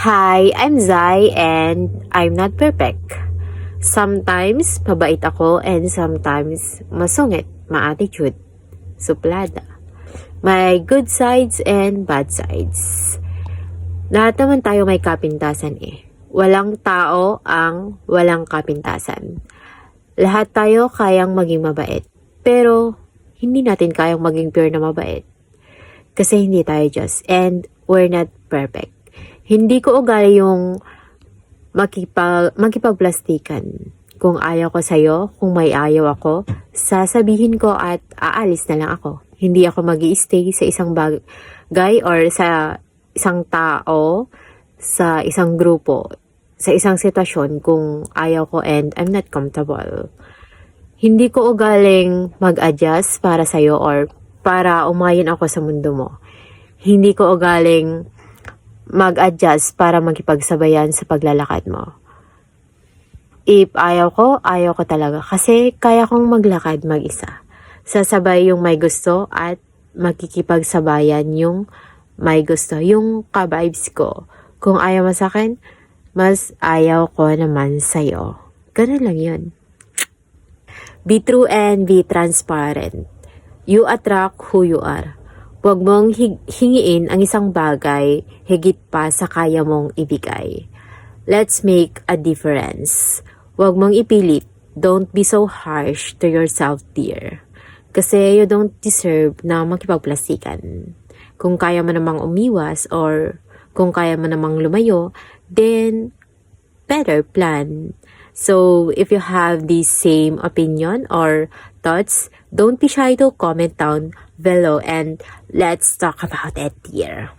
Hi, I'm Zai and I'm not perfect. Sometimes mabait ako and sometimes masungit, ma-attitude, suplada. May good sides and bad sides. Lahat naman tayo may kapintasan eh. Walang tao ang walang kapintasan. Lahat tayo kayang maging mabait. Pero hindi natin kayang maging pure na mabait. Kasi hindi tayo just and we're not perfect. Hindi ko ugali yung makipagplastikan. Kung ayaw ko sa'yo, kung may ayaw ako, sasabihin ko at aalis na lang ako. Hindi ako mag-i-stay sa isang bagay or sa isang tao, sa isang grupo, sa isang sitwasyon kung ayaw ko and I'm not comfortable. Hindi ko ugaling mag-adjust para sa'yo or para umayon ako sa mundo mo. Hindi ko ugaling mag-adjust para makipagsabayan sa paglalakad mo. If ayaw ko talaga kasi kaya kong maglakad mag-isa. Sasabay yung may gusto at makikipagsabayan yung may gusto, yung ka-vibes ko. Kung ayaw mo sa akin, mas ayaw ko naman sa'yo. Ganun lang yun. Be true and be transparent. You attract who you are. Huwag mong hingiin ang isang bagay higit pa sa kaya mong ibigay. Let's make a difference. Huwag mong ipilit. Don't be so harsh to yourself, dear. Kasi you don't deserve na makipagplastikan. Kung kaya mo namang umiwas or kung kaya mo namang lumayo, then better plan. So, if you have the same opinion or thoughts, don't be shy to comment down below and let's talk about it here.